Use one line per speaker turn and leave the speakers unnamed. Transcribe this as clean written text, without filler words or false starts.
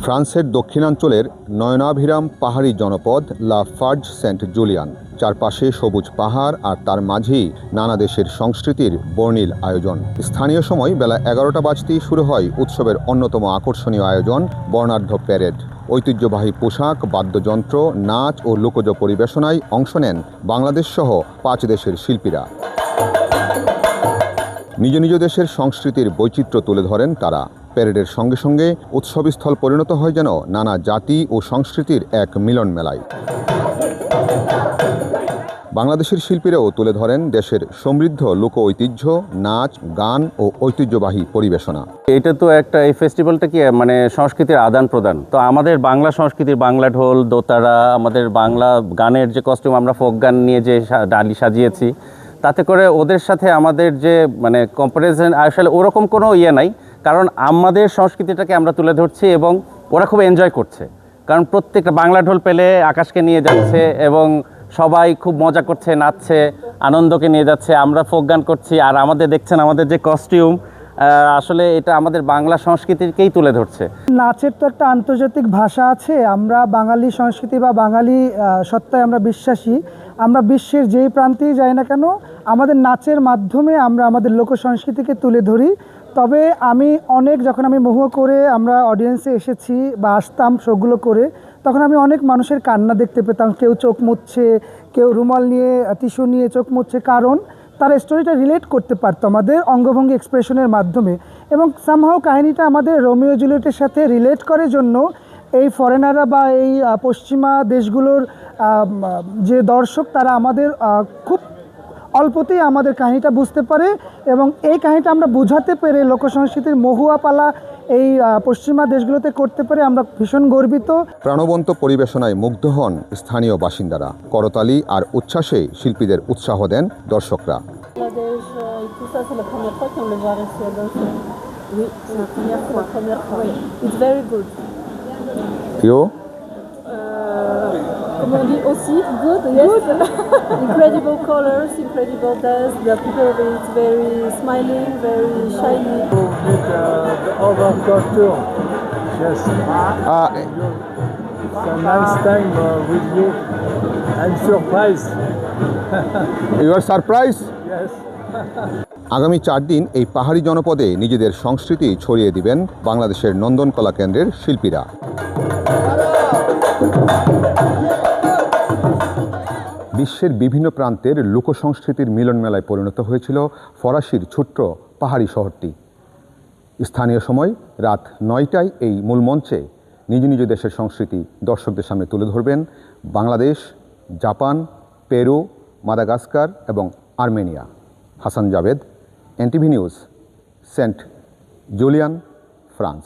ফ্রান্সের দক্ষিণাঞ্চলের নয়নাভিরাম পাহাড়ি জনপদ লা ফার্জ সেন্ট জুলিয়ান। চারপাশে সবুজ পাহাড় আর তার মাঝেই নানা দেশের সংস্কৃতির বর্ণিল আয়োজন। স্থানীয় সময় বেলা 11টা বাজতেই শুরু হয় উৎসবের অন্যতম আকর্ষণীয় আয়োজন বর্ণাঢ্য প্যারেড। ঐতিহ্যবাহী পোশাক, বাদ্যযন্ত্র, নাচ ও লোকজ পরিবেশনায় অংশ নেন বাংলাদেশ সহ 5 দেশের শিল্পীরা। নিজ নিজ দেশের সংস্কৃতির বৈচিত্র্য তুলে ধরেন তারা। প্যারেডের সঙ্গে সঙ্গে উৎসবস্থল পরিণত হয় যেন নানা জাতি ও সংস্কৃতির এক মিলন মেলায়। বাংলাদেশের শিল্পীরাও তুলে ধরেন দেশের সমৃদ্ধ লোক ঐতিহ্য, নাচ, গান ও ঐতিহ্যবাহী পরিবেশনা।
এটা তো একটা, এই ফেস্টিভ্যালটা কি মানে সংস্কৃতির আদান প্রদান। তো আমাদের বাংলা সংস্কৃতির বাংলা ঢোল, দোতারা, আমাদের বাংলা গানের যে কস্টিউম, আমরা ফোক গান নিয়ে যে ডালি সাজিয়েছি, তাতে করে ওদের সাথে আমাদের যে মানে কম্পারিজন আসলে ওরকম কোনো নাই, কারণ আমাদের সংস্কৃতিটাকে আমরা তুলে ধরছি এবং ওরা খুব এনজয় করছে। কারণ প্রত্যেকটা বাংলা ঢোল পেলে আকাশকে নিয়ে যাচ্ছে এবং সবাই খুব মজা করছে, নাচছে, আনন্দকে নিয়ে যাচ্ছে। আমরা ফোক গান করছি আর আমাদের দেখছেন আমাদের যে কস্টিউম, আসলে এটা আমাদের বাংলা সংস্কৃতিকেই তুলে ধরছে।
নাচের তো একটা আন্তর্জাতিক ভাষা আছে। আমরা বাঙালি সংস্কৃতি বা বাঙালি সত্তায় আমরা বিশ্বাসী। আমরা বিশ্বের যেই প্রান্তেই যাই না কেন, আমাদের নাচের মাধ্যমে আমরা আমাদের লোক সংস্কৃতিকে তুলে ধরি। তবে যখন আমি মহুয়া করে আমরা অডিয়েন্সে এসেছি বা আসতাম শোগুলো করে, তখন আমি অনেক মানুষের কান্না দেখতে পেতাম। কেউ চোখ মুছছে, কেউ রুমাল নিয়ে, টিস্যু নিয়ে চোখ মুছছে, কারণ তার স্টোরিটা রিলেট করতে পারতো আমাদের অঙ্গভঙ্গি এক্সপ্রেশনের মাধ্যমে। এবং সামহাও কাহিনীটা আমাদের রোমিও জুলিয়েটের সাথে রিলেট করে জন্য এই ফরেনাররা বা এই পশ্চিমা দেশগুলোর যে দর্শক, তারা আমাদের খুব অল্পতেই আমাদের কাহিনীটা বুঝতে পারে। এবং এই কাহিনীটা আমরা বোঝাতে পেরে লোকসংস্কৃতির মহুয়া পালা এই পশ্চিমা দেশগুলোতে করতে পারে আমরা ভীষণ গর্বিত।
প্রাণবন্ত পরিবেশনায় মুগ্ধ হন স্থানীয় বাসিন্দারা। করতালি আর উচ্ছ্বাসে শিল্পীদের উৎসাহ দেন দর্শকরা।
Comment on dit aussi good, yes. Incredible colors, incredible dance. The people is very smiling, very shiny.
With the other culture, yes. It's a nice time with you. I'm surprised.
You are surprised?
Yes.
আগামী 4 দিন এই পাহাড়ি জনপদে নিজেদের সংস্কৃতি ছড়িয়ে দিবেন বাংলাদেশের নন্দন কলা কেন্দ্রের শিল্পীরা। বিশ্বের বিভিন্ন প্রান্তের লোকসংস্কৃতির মিলন মেলায় পরিণত হয়েছিল ফরাসির ছোট্ট পাহাড়ি শহরটি। স্থানীয় সময় রাত 9টায় এই মূল মঞ্চে নিজ নিজ দেশের সংস্কৃতি দর্শকদের সামনে তুলে ধরবেন বাংলাদেশ, জাপান, পেরু, মাদাগাস্কার এবং Armenia. Hasan Javed, NTV news, Saint Julian, France.